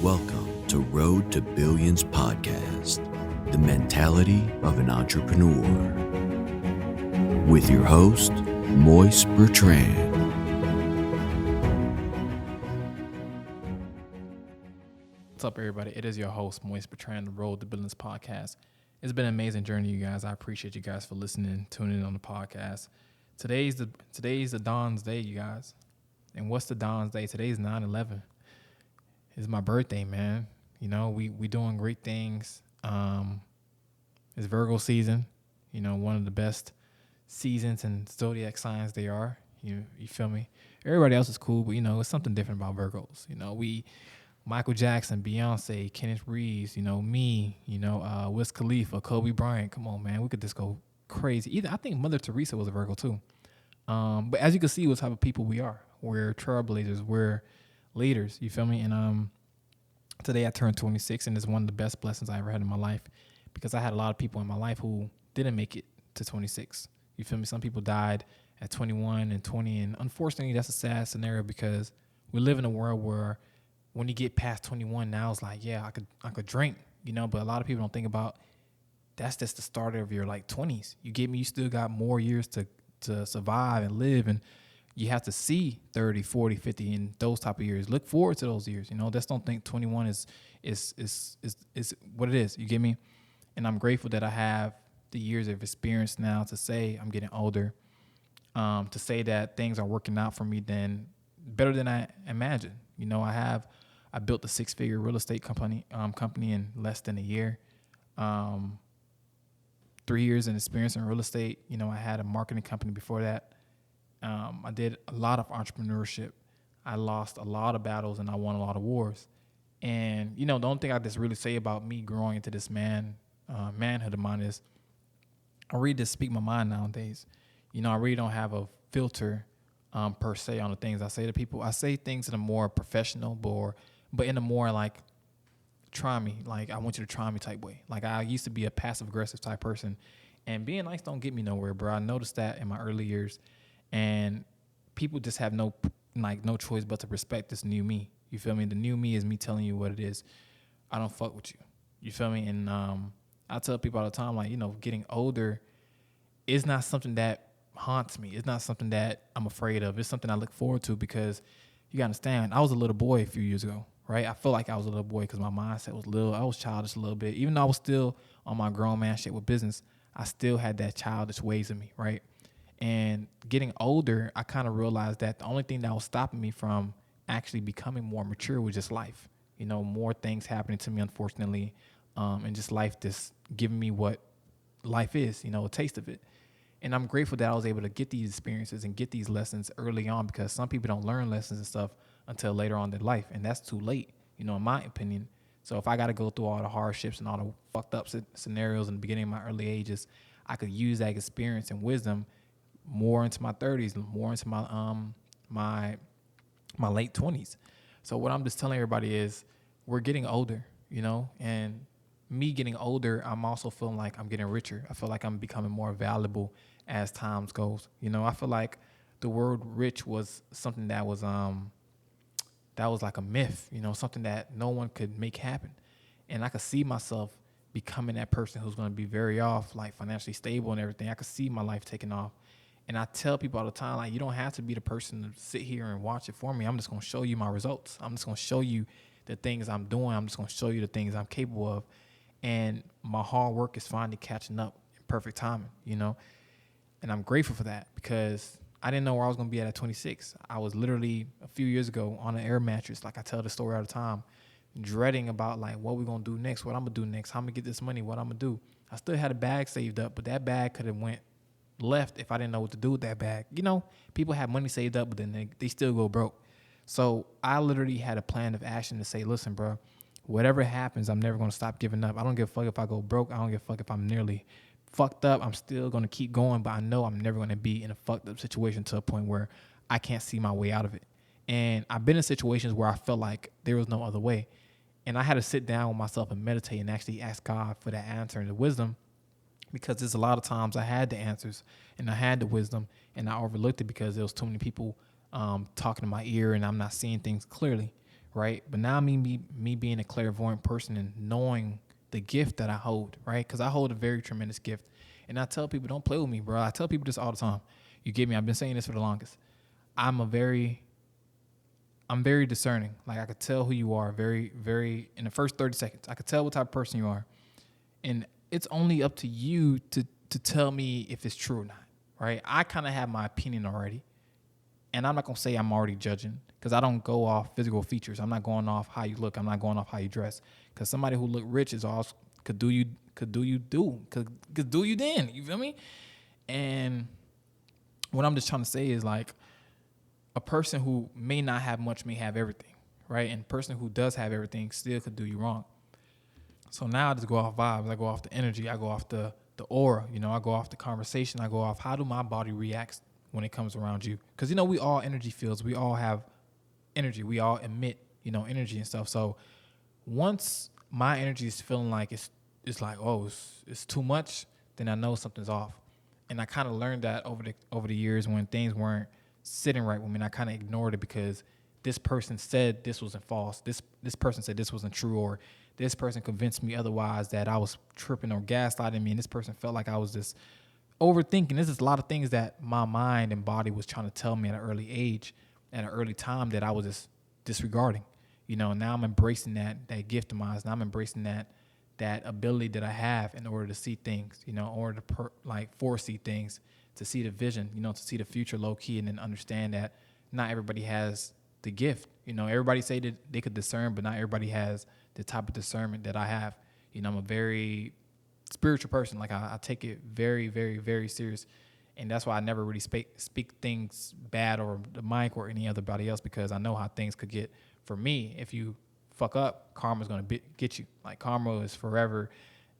Welcome to Road to Billions podcast, the mentality of an entrepreneur. With your host, Moise Bertrand. What's up, everybody? It is your host, Moise Bertrand, the Road to Billions podcast. It's been an amazing journey, you guys. I appreciate you guys for listening, tuning in on the podcast. Today's the Dawn's Day, you guys. And what's the Dawn's Day? Today's 9/11. It's my birthday, man. You know, we doing great things. It's Virgo season. You know, one of the best seasons and zodiac signs they are. You feel me? Everybody else is cool, but, you know, it's something different about Virgos. You know, Michael Jackson, Beyonce, Kenneth Reeves, you know, me, you know, Wiz Khalifa, Kobe Bryant. Come on, man. We could just go crazy. I think Mother Teresa was a Virgo, too. But as you can see, what type of people we are. We're trailblazers. We're leaders. You feel me? And today I turned 26, and it's one of the best blessings I ever had in my life because I had a lot of people in my life who didn't make it to 26. You feel me? Some people died at 21 and 20, and unfortunately, that's a sad scenario because we live in a world where when you get past 21, now it's like, yeah, I could drink, you know, but a lot of people don't think about that's just the start of your like 20s. You get me? You still got more years to survive and live, and you have to see 30, 40, 50 in those type of years. Look forward to those years, you know. Just don't think 21 is what it is. You get me? And I'm grateful that I have the years of experience now to say I'm getting older, to say that things are working out for me better than I imagined. You know, I built a 6-figure real estate company in less than a year. 3 years in experience in real estate. You know, I had a marketing company before that. I did a lot of entrepreneurship. I lost a lot of battles and I won a lot of wars. And, you know, the only thing I just really say about me growing into this manhood of mine is I really just speak my mind nowadays. You know, I really don't have a filter per se on the things I say to people. I say things in a more professional, but in a more like, try me. Like, I want you to try me type way. Like, I used to be a passive aggressive type person, and being nice don't get me nowhere, bro. I noticed that in my early years, and people just have no choice but to respect this new me. You feel me? The new me is me telling you what it is. I don't fuck with you. You feel me? And I tell people all the time, like, you know, getting older is not something that haunts me. It's not something that I'm afraid of. It's something I look forward to because you gotta understand, I was a little boy a few years ago, right? I feel like I was a little boy because my mindset was little. I was childish a little bit. Even though I was still on my grown man shit with business, I still had that childish ways in me, right? And getting older, I kind of realized that the only thing that was stopping me from actually becoming more mature was just life. You know, more things happening to me, unfortunately, and just life just giving me what life is, you know, a taste of it. And I'm grateful that I was able to get these experiences and get these lessons early on because some people don't learn lessons and stuff until later on in their life, and that's too late, you know, in my opinion. So if I got to go through all the hardships and all the fucked up scenarios in the beginning of my early ages, I could use that experience and wisdom more into my 30s, more into my late 20s. So what I'm just telling everybody is we're getting older, you know, and me getting older, I'm also feeling like I'm getting richer. I feel like I'm becoming more valuable as time goes. You know, I feel like the word rich was something that was like a myth, you know, something that no one could make happen. And I could see myself becoming that person who's going to be very off, like financially stable and everything. I could see my life taking off. And I tell people all the time, like, you don't have to be the person to sit here and watch it for me. I'm just going to show you my results. I'm just going to show you the things I'm doing. I'm just going to show you the things I'm capable of. And my hard work is finally catching up in perfect timing, you know. And I'm grateful for that because I didn't know where I was going to be at 26. I was literally a few years ago on an air mattress, like I tell the story all the time, dreading about, like, what we're going to do next, what I'm going to do next, how I'm going to get this money, what I'm going to do. I still had a bag saved up, but that bag could have went left if I didn't know what to do with that bag. You know, people have money saved up, but then they still go broke. So I literally had a plan of action to say, listen, bro, whatever happens, I'm never going to stop giving up. I don't give a fuck if I go broke. I don't give a fuck if I'm nearly fucked up. I'm still going to keep going, but I know I'm never going to be in a fucked up situation to a point where I can't see my way out of it. And I've been in situations where I felt like there was no other way. And I had to sit down with myself and meditate and actually ask God for that answer and the wisdom, because there's a lot of times I had the answers and I had the wisdom and I overlooked it because there was too many people talking in my ear and I'm not seeing things clearly, right? But now me being a clairvoyant person and knowing the gift that I hold, right? Because I hold a very tremendous gift. And I tell people, don't play with me, bro. I tell people this all the time. You get me? I've been saying this for the longest. I'm very discerning. Like I could tell who you are very, very in the first 30 seconds. I could tell what type of person you are. And it's only up to you to tell me if it's true or not, right? I kind of have my opinion already. And I'm not going to say I'm already judging because I don't go off physical features. I'm not going off how you look. I'm not going off how you dress. Because somebody who look rich is also could do you then. You feel me? And what I'm just trying to say is like a person who may not have much may have everything, right? And a person who does have everything still could do you wrong. So now I just go off vibes. I go off the energy. I go off the aura. You know, I go off the conversation. I go off how do my body react when it comes around you. Because, you know, we all energy fields. We all have energy. We all emit, you know, energy and stuff. So once my energy is feeling like it's like, oh, it's too much, then I know something's off. And I kind of learned that over the years when things weren't sitting right with me. And I kind of ignored it because this person said this wasn't false. This person said this wasn't true, or this person convinced me otherwise, that I was tripping or gaslighting me. And this person felt like I was just overthinking. This is a lot of things that my mind and body was trying to tell me at an early age, at an early time, that I was just disregarding. You know, now I'm embracing that gift of mine. Now I'm embracing that ability that I have in order to see things, you know, in order to foresee things, to see the vision, you know, to see the future low key, and then understand that not everybody has the gift. You know, everybody say that they could discern, but not everybody has the type of discernment that I have. You know, I'm a very spiritual person. Like I take it very, very, very serious. And that's why I never really speak things bad or the mic or anybody else, because I know how things could get. For me, if you fuck up, karma's going to get you. Like karma is forever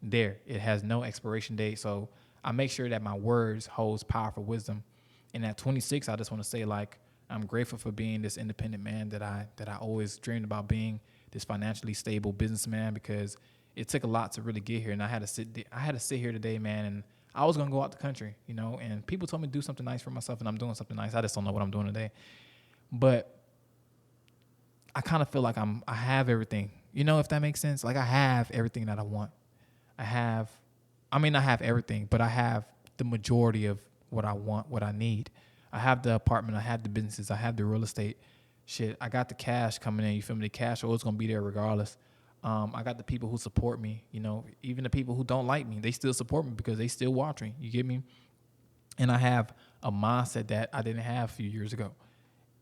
there. It has no expiration date. So I make sure that my words holds powerful wisdom. And at 26, I just want to say, like, I'm grateful for being this independent man that I always dreamed about being, this financially stable businessman, because it took a lot to really get here. And I had to sit here today, man, and I was going to go out the country, you know, and people told me to do something nice for myself, and I'm doing something nice. I just don't know what I'm doing today. But I kind of feel like I have everything, you know, if that makes sense. Like I have everything that I want. I have everything, but I have the majority of what I want, what I need. I have the apartment, I have the businesses, I have the real estate. Shit, I got the cash coming in. You feel me? The cash always gonna be there regardless. I got the people who support me. You know, even the people who don't like me, they still support me because they still watch me. You get me? And I have a mindset that I didn't have a few years ago.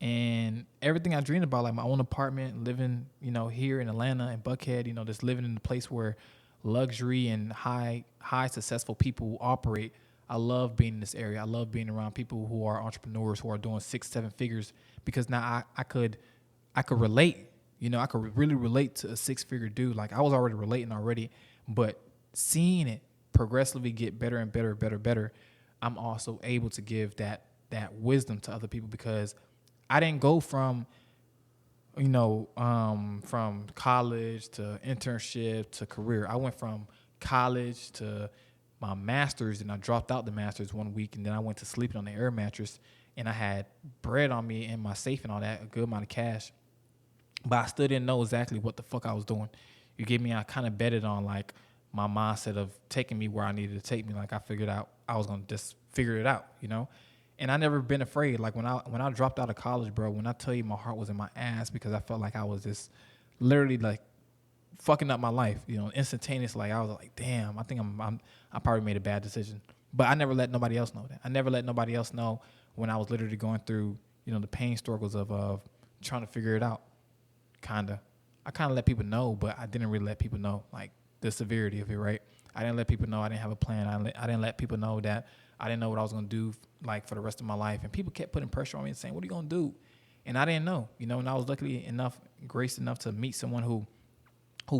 And everything I dreamed about, like my own apartment, living, you know, here in Atlanta and Buckhead, you know, just living in a place where luxury and high successful people operate. I love being in this area. I love being around people who are entrepreneurs, who are doing 6-7 figures, because now I could relate. You know, I could really relate to a 6-figure dude. Like I was already relating already, but seeing it progressively get better and better, I'm also able to give that wisdom to other people, because I didn't go from, you know, from college to internship to career. I went from college to my master's, and I dropped out the master's 1 week, and then I went to sleeping on the air mattress, and I had bread on me in my safe and all that, a good amount of cash. But I still didn't know exactly what the fuck I was doing. You get me? I kind of betted on like my mindset of taking me where I needed to take me. Like I figured out I was going to just figure it out, you know? And I never been afraid. Like when I dropped out of college, bro, when I tell you my heart was in my ass, because I felt like I was just literally like fucking up my life, you know, instantaneously. Like I was like, damn, I think I probably made a bad decision. But I never let nobody else know that. I never let nobody else know when I was literally going through, you know, the pain struggles of trying to figure it out. I kind of let people know, but I didn't really let people know like the severity of it, right? I didn't let people know I didn't have a plan. I didn't let people know that I didn't know what I was going to do like for the rest of my life. And people kept putting pressure on me and saying, what are you going to do? And I didn't know, you know, and I was lucky enough, graced enough to meet someone who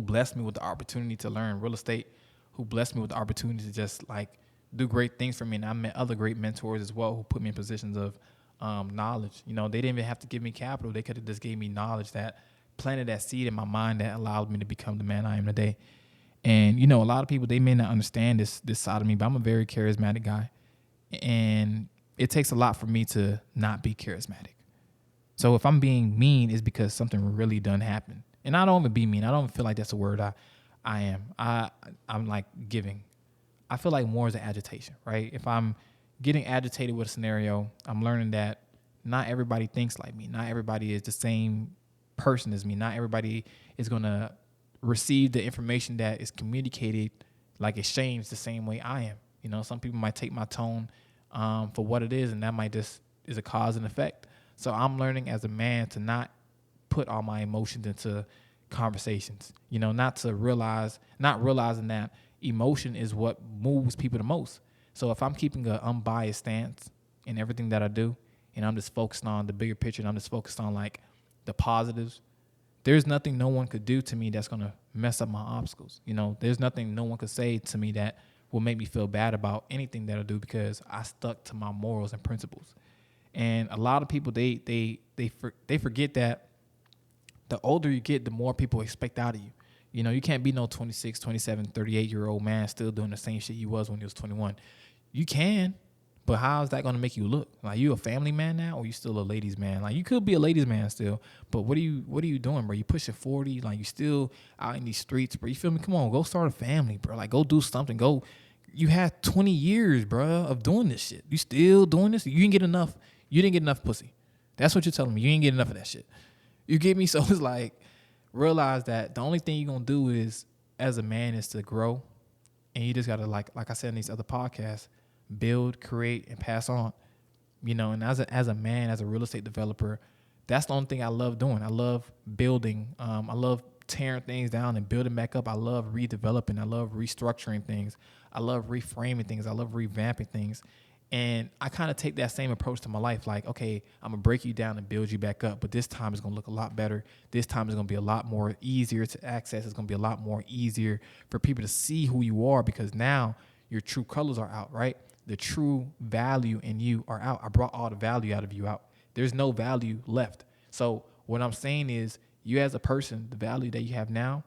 blessed me with the opportunity to learn real estate, who blessed me with the opportunity to just like do great things for me. And I met other great mentors as well who put me in positions of knowledge. You know, they didn't even have to give me capital. They could have just gave me knowledge that planted that seed in my mind that allowed me to become the man I am today. And, you know, a lot of people, they may not understand this side of me, but I'm a very charismatic guy. And it takes a lot for me to not be charismatic. So if I'm being mean, it's because something really done happened. And I don't even be mean. I don't even feel like that's a word I am. I'm like giving. I feel like more is an agitation, right? If I'm getting agitated with a scenario, I'm learning that not everybody thinks like me. Not everybody is the same person as me. Not everybody is going to receive the information that is communicated, like exchanged the same way I am. You know, some people might take my tone for what it is, and that might just is a cause and effect. So I'm learning as a man to not put all my emotions into conversations, you know, not realizing that emotion is what moves people the most. So if I'm keeping an unbiased stance in everything that I do, and I'm just focused on the bigger picture, and I'm just focused on like the positives, there's nothing no one could do to me that's going to mess up my obstacles. You know, there's nothing no one could say to me that will make me feel bad about anything that I do, because I stuck to my morals and principles. And a lot of people, they forget that the older you get, the more people expect out of you. You know, you can't be no 26, 27, 38-year-old man still doing the same shit you was when you was 21. You can, but how is that going to make you look? Like, you a family man now, or you still a ladies man? Like, you could be a ladies man still, but what are you doing, bro? You pushing 40, like you still out in these streets, bro. You feel me? Come on, go start a family, bro. Like, go do something. Go. You had 20 years, bro, of doing this shit. You still doing this? You didn't get enough. You didn't get enough pussy. That's what you're telling me. You didn't get enough of that shit. You get me? So it's like, realize that the only thing you're going to do is, as a man, is to grow. And you just got to, like I said in these other podcasts, build, create, and pass on. You know, and as a man, as a real estate developer, that's the only thing I love doing. I love building. I love tearing things down and building back up. I love redeveloping. I love restructuring things. I love reframing things. I love revamping things. And I kind of take that same approach to my life. Like, okay, I'm going to break you down and build you back up, but this time it's going to look a lot better. This time is going to be a lot more easier to access. It's going to be a lot more easier for people to see who you are, because now your true colors are out, right? The true value in you are out. I brought all the value out of you out. There's no value left. So what I'm saying is, you as a person, the value that you have now,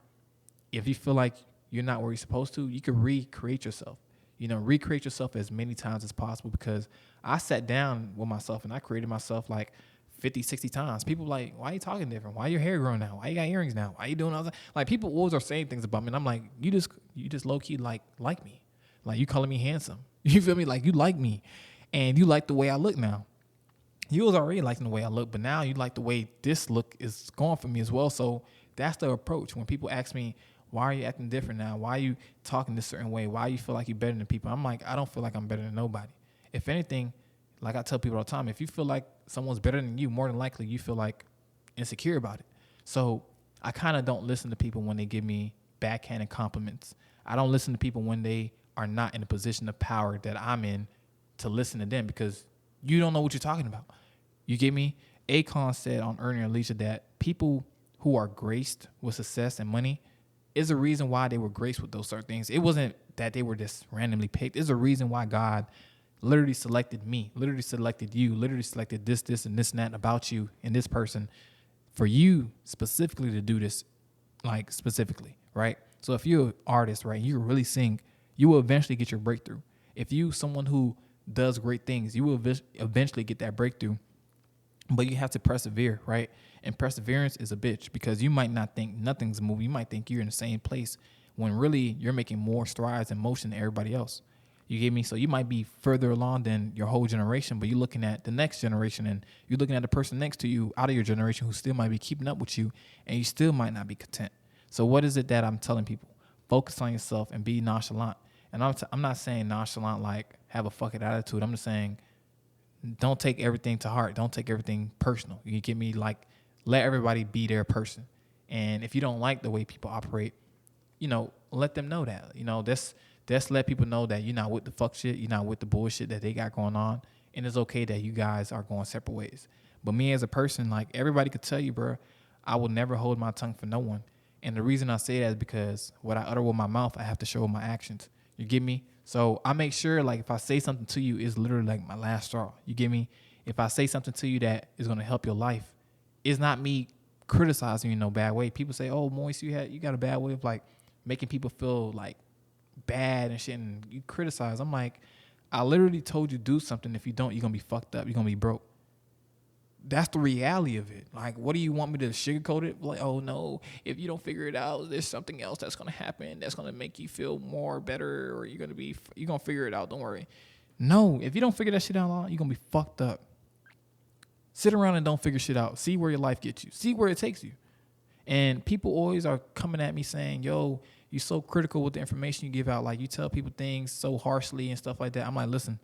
if you feel like you're not where you're supposed to, you can recreate yourself. You know, recreate yourself as many times as possible, because I sat down with myself and I created myself like 50, 60 times. People like, why are you talking different? Why your hair growing now? Why you got earrings now? Why you doing all that? Like, people always are saying things about me, and I'm like, you just low key like me. Like, you calling me handsome. You feel me? Like, you like me, and you like the way I look now. You was already liking the way I look, but now you like the way this look is going for me as well. So that's the approach. When people ask me, why are you acting different now? Why are you talking this certain way? Why you feel like you're better than people? I'm like, I don't feel like I'm better than nobody. If anything, like I tell people all the time, if you feel like someone's better than you, more than likely you feel like insecure about it. So I kind of don't listen to people when they give me backhanded compliments. I don't listen to people when they are not in a position of power that I'm in to listen to them, because you don't know what you're talking about. You get me? Akon said on Earning or Leisure that people who are graced with success and money is a reason why they were graced with those certain things. It wasn't that they were just randomly picked. It's a reason why God literally selected me, literally selected you, literally selected this, and this and that about you and this person for you specifically to do this, like specifically, right? So if you're an artist, right, you really sing, you will eventually get your breakthrough. If you someone who does great things, you will eventually get that breakthrough. But you have to persevere, right? And perseverance is a bitch, because you might not think nothing's moving. You might think you're in the same place when really you're making more strides and motion than everybody else. You get me? So you might be further along than your whole generation, but you're looking at the next generation, and you're looking at the person next to you out of your generation who still might be keeping up with you, and you still might not be content. So what is it that I'm telling people? Focus on yourself and be nonchalant. And I'm not saying nonchalant like have a fucking attitude. I'm just saying, don't take everything to heart. Don't take everything personal. You get me? Like, let everybody be their person. And if you don't like the way people operate, you know, let them know that. You know, that's let people know that you're not with the fuck shit. You're not with the bullshit that they got going on. And it's okay that you guys are going separate ways. But me as a person, like, everybody could tell you, bro, I will never hold my tongue for no one. And the reason I say that is because what I utter with my mouth, I have to show with my actions. You get me? So I make sure, like, if I say something to you, it's literally like my last straw. You get me? If I say something to you that is going to help your life, it's not me criticizing you in no bad way. People say, oh, Moise, you got a bad way of, like, making people feel, like, bad and shit, and you criticize. I'm like, I literally told you do something. If you don't, you're going to be fucked up. You're going to be broke. that's the reality of it. Like, what do you want me to sugarcoat it? Like, oh no, if you don't figure it out, there's something else that's gonna happen that's gonna make you feel more better, or you're gonna figure it out. Don't worry. No, if you don't figure that shit out, you're gonna be fucked up. Sit around and don't figure shit out. See where your life gets you. See where it takes you. And people always are coming at me saying, yo, you're so critical with the information you give out. Like, you tell people things so harshly and stuff like that. I'm like, listen,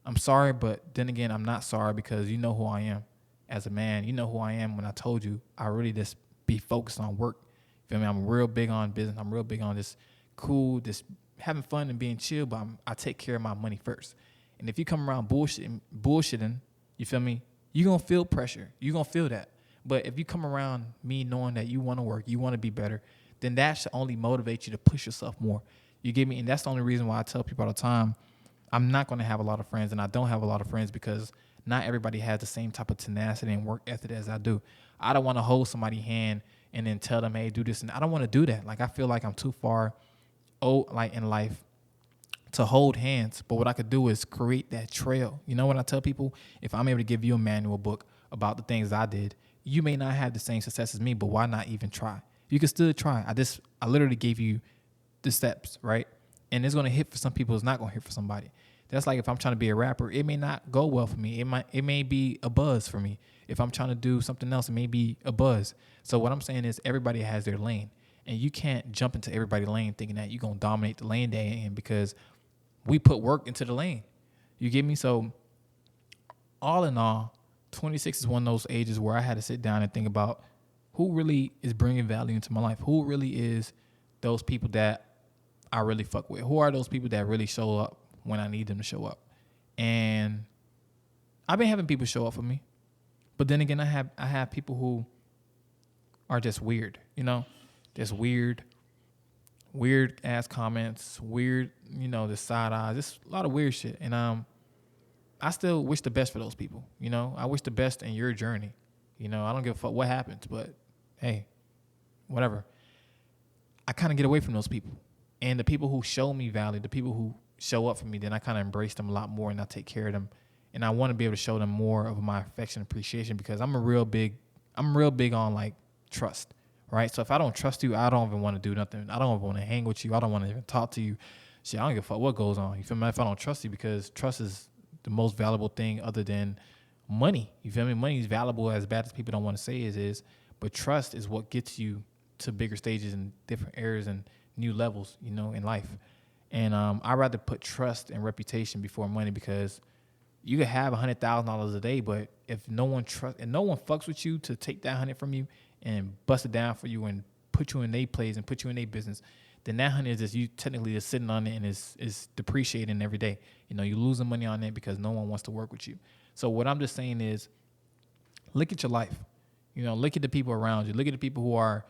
I'm sorry, but then again, I'm not sorry, because you know who I am as a man. You know who I am when I told you I really just be focused on work. You feel me? I'm real big on business. I'm real big on this cool, this having fun and being chill, but I take care of my money first. And if you come around bullshitting, you feel me? You're going to feel pressure. You're going to feel that. But if you come around me knowing that you want to work, you want to be better, then that should only motivate you to push yourself more. You get me? And that's the only reason why I tell people all the time, I'm not going to have a lot of friends, and I don't have a lot of friends because not everybody has the same type of tenacity and work ethic as I do. I don't want to hold somebody's hand and then tell them, hey, do this. And I don't want to do that. Like, I feel like I'm too far like in life to hold hands. But what I could do is create that trail. You know what I tell people? If I'm able to give you a manual book about the things I did, you may not have the same success as me, but why not even try? You can still try. I literally gave you the steps, right? And it's going to hit for some people. It's not going to hit for somebody. That's like if I'm trying to be a rapper, it may not go well for me. It may be a buzz for me. If I'm trying to do something else, it may be a buzz. So what I'm saying is everybody has their lane, and you can't jump into everybody's lane thinking that you're going to dominate the lane they're in, because we put work into the lane. You get me? So all in all, 26 is one of those ages where I had to sit down and think about who really is bringing value into my life. Who really is those people that I really fuck with? Who are those people that really show up when I need them to show up? And I've been having people show up for me, but then again, I have people who are just weird, just weird ass comments, weird, the side eyes, just a lot of weird shit. And I still wish the best for those people. I wish the best in your journey. I don't give a fuck what happens, but hey, whatever. I kind of get away from those people. And the people who show me value, the people who show up for me, then I kind of embrace them a lot more, and I take care of them. And I want to be able to show them more of my affection and appreciation, because I'm real big on like trust, right? So if I don't trust you, I don't even want to do nothing. I don't even want to hang with you. I don't want to even talk to you. Shit, I don't give a fuck what goes on. You feel me? If I don't trust you, because trust is the most valuable thing other than money. You feel me? Money is valuable, as bad as people don't want to say it is, but trust is what gets you to bigger stages and different areas and new levels, in life. And I'd rather put trust and reputation before money, because you could have $100,000 a day, but if no one fucks with you to take that 100 from you and bust it down for you and put you in their place and put you in their business, then that 100 is just you technically just sitting on it, and is depreciating every day. You're losing money on it because no one wants to work with you. So what I'm just saying is, look at your life. Look at the people around you. Look at the people who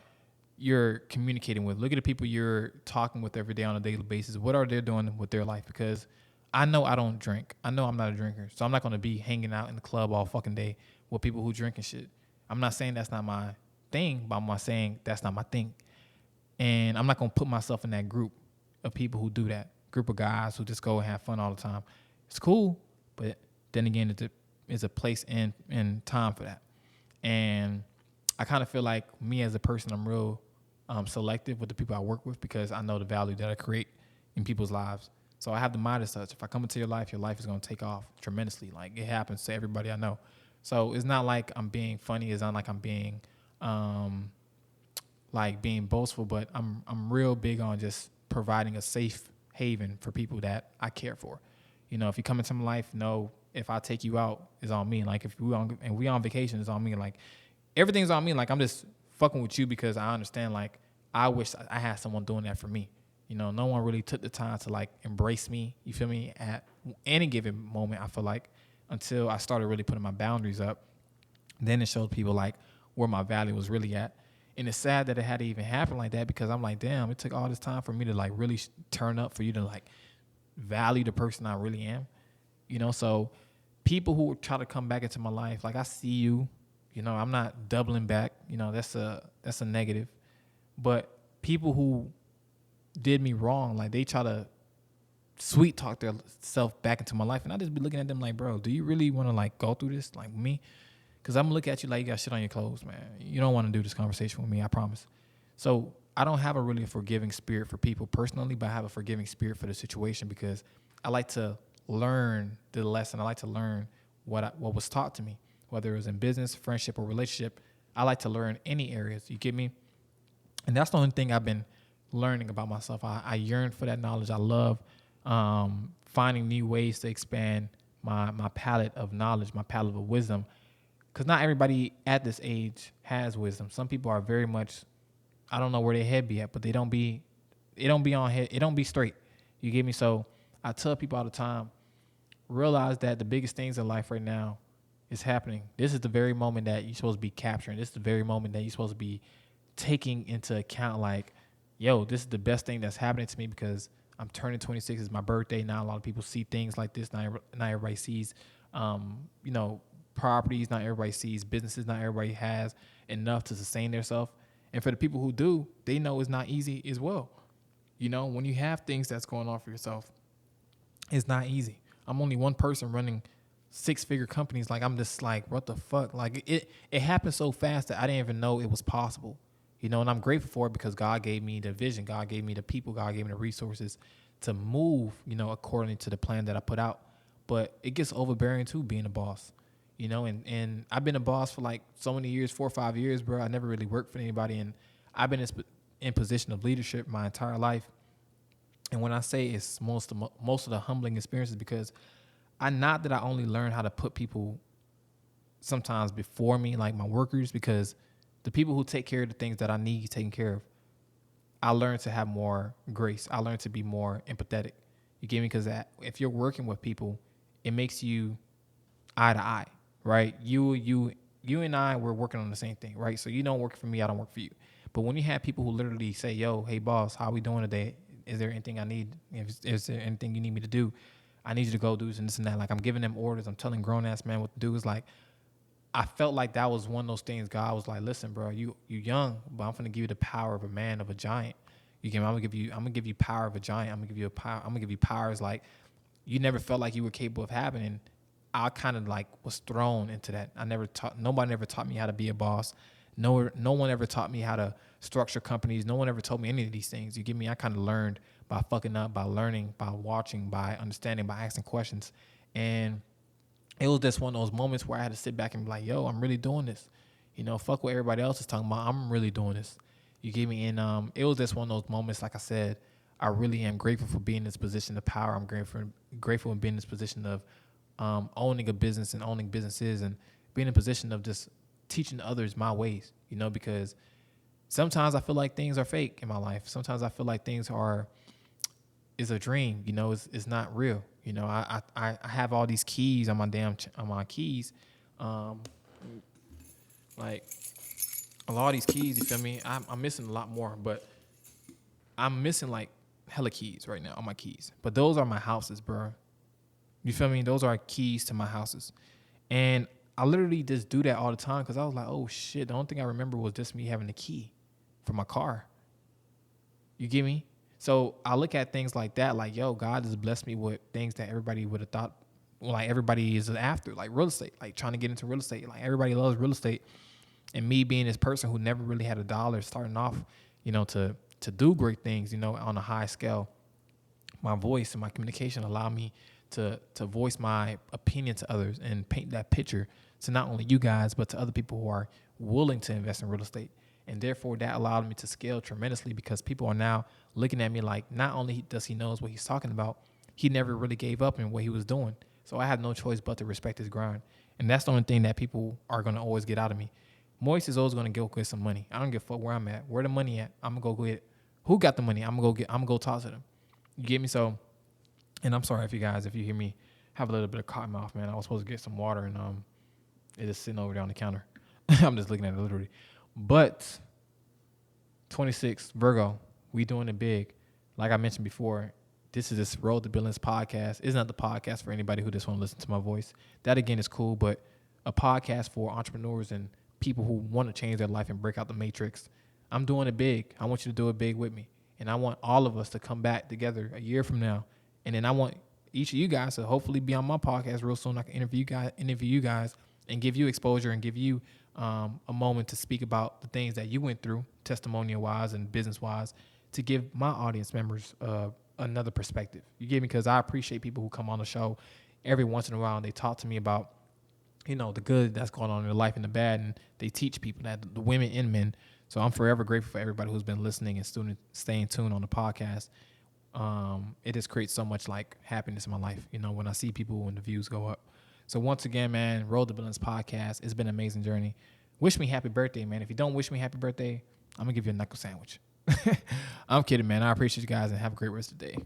you're communicating with. Look at the people you're talking with every day on a daily basis. What are they doing with their life? Because I know I don't drink. I know I'm not a drinker. So I'm not going to be hanging out in the club all fucking day with people who drink and shit. I'm not saying that's not my thing, but I'm not saying that's not my thing. And I'm not going to put myself in that group of people who do that. Group of guys who just go and have fun all the time. It's cool, but then again, it's a place and time for that. And I kind of feel like me as a person, I'm real selective with the people I work with, because I know the value that I create in people's lives. So I have the mind as such. If I come into your life is going to take off tremendously. Like, it happens to everybody I know. So it's not like I'm being funny. It's not like I'm being being boastful, but I'm real big on just providing a safe haven for people that I care for. If you come into my life, if I take you out, it's on me. Like, if we on vacation, it's on me. Like, everything's on me. Like, I'm just fucking with you because I understand, like, I wish I had someone doing that for me. No one really took the time to, like, embrace me, you feel me, at any given moment, I feel like, until I started really putting my boundaries up. Then it showed people, like, where my value was really at. And it's sad that it had to even happen like that, because I'm like, damn, it took all this time for me to, like, really turn up, for you to, like, value the person I really am. So people who try to come back into my life, like, I see you, I'm not doubling back, that's a negative. But people who did me wrong, like, they try to sweet talk their self back into my life. And I just be looking at them like, bro, do you really want to like go through this like me? Because I'm gonna look at you like you got shit on your clothes, man. You don't want to do this conversation with me, I promise. So I don't have a really forgiving spirit for people personally, but I have a forgiving spirit for the situation because I like to learn the lesson. I like to learn what was taught to me, whether it was in business, friendship, or relationship. I like to learn any areas. You get me? And that's the only thing I've been learning about myself. I yearn for that knowledge. I love finding new ways to expand my palette of knowledge, my palette of wisdom. Because not everybody at this age has wisdom. Some people are very much, I don't know where their head be at, but it don't be on head, it don't be straight. You get me? So I tell people all the time, realize that the biggest things in life right now is happening. This is the very moment that you're supposed to be capturing. This is the very moment that you're supposed to be taking into account, like, yo, this is the best thing that's happening to me because I'm turning 26. It's my birthday. Now a lot of people see things like this. Not everybody sees, properties. Not everybody sees businesses. Not everybody has enough to sustain themselves. And for the people who do, they know it's not easy as well. When you have things that's going on for yourself, it's not easy. I'm only one person running 6-figure companies. Like, I'm just like, what the fuck? Like, it happened so fast that I didn't even know it was possible. And I'm grateful for it because God gave me the vision. God gave me the people. God gave me the resources to move, according to the plan that I put out. But it gets overbearing too, being a boss, and I've been a boss for like so many years, 4 or 5 years, bro. I never really worked for anybody. And I've been in position of leadership my entire life. And when I say it's most of the humbling experiences, because not that I only learned how to put people sometimes before me, like my workers, because the people who take care of the things that I need taken care of, I learned to have more grace. I learned to be more empathetic. You get me? Because if you're working with people, it makes you eye to eye, right? You and I, we're working on the same thing, right? So you don't work for me, I don't work for you. But when you have people who literally say, yo, hey, boss, how we doing today? Is there anything I need? Is there anything you need me to do? I need you to go do this and this and that. Like, I'm giving them orders. I'm telling grown-ass man what to do. It's like, I felt like that was one of those things. God was like, listen, bro, you young, but I'm going to give you the power of a man, of a giant. You get me? I'm gonna give you power of a giant. I'm gonna give you powers like you never felt like you were capable of having. And I kind of like was thrown into that. Nobody ever taught me how to be a boss. No one ever taught me how to structure companies. No one ever told me any of these things. You get me? I kind of learned by fucking up, by learning, by watching, by understanding, by asking questions. And it was just one of those moments where I had to sit back and be like, yo, I'm really doing this. Fuck what everybody else is talking about. I'm really doing this. You get me? And it was just one of those moments, like I said, I really am grateful for being in this position of power. I'm grateful in being in this position of owning a business and owning businesses and being in a position of just teaching others my ways, because sometimes I feel like things are fake in my life. Sometimes I feel like things is a dream, it's not real. I have all these keys on my keys. Like a lot of these keys, you feel me? I'm missing a lot more, but I'm missing like hella keys right now on my keys. But those are my houses, bro. You feel me? Those are keys to my houses. And I literally just do that all the time because I was like, oh shit, the only thing I remember was just me having the key for my car. You get me? So I look at things like that, like, yo, God has blessed me with things that everybody would have thought, like everybody is after, like real estate, like trying to get into real estate. Like everybody loves real estate. And me being this person who never really had a dollar starting off, to do great things, on a high scale, my voice and my communication allow me to voice my opinion to others and paint that picture to not only you guys, but to other people who are willing to invest in real estate. And therefore that allowed me to scale tremendously because people are now looking at me like, not only does he knows what he's talking about, he never really gave up in what he was doing. So I have no choice but to respect his grind. And that's the only thing that people are going to always get out of me. Moise is always going to go get some money. I don't give a fuck where I'm at. Where the money at? I'm going to go get it. Who got the money? I'm going to go talk to them. You get me? So, and I'm sorry if you hear me have a little bit of cotton mouth, man. I was supposed to get some water and it's just sitting over there on the counter. I'm just looking at it literally. But 26, Virgo, we doing it big. Like I mentioned before, this is this Road to Billions podcast. It's not the podcast for anybody who just want to listen to my voice. That again is cool, but a podcast for entrepreneurs and people who want to change their life and break out the matrix. I'm doing it big. I want you to do it big with me. And I want all of us to come back together a year from now And then I want each of you guys to hopefully be on my podcast real soon. I can interview you guys and give you exposure and give you a moment to speak about the things that you went through, testimonial wise and business wise, to give my audience members another perspective. You get me? Because I appreciate people who come on the show every once in a while and they talk to me about, you know, the good that's going on in their life and the bad, and they teach people that, the women and men. So I'm forever grateful for everybody who's been listening and staying tuned on the podcast. It just creates so much like happiness in my life, you know, when I see people and the views go up. So once again, man, Road to Billions podcast. It's been an amazing journey. Wish me happy birthday, man. If you don't wish me happy birthday, I'm gonna give you a knuckle sandwich. I'm kidding, man. I appreciate you guys and have a great rest of the day.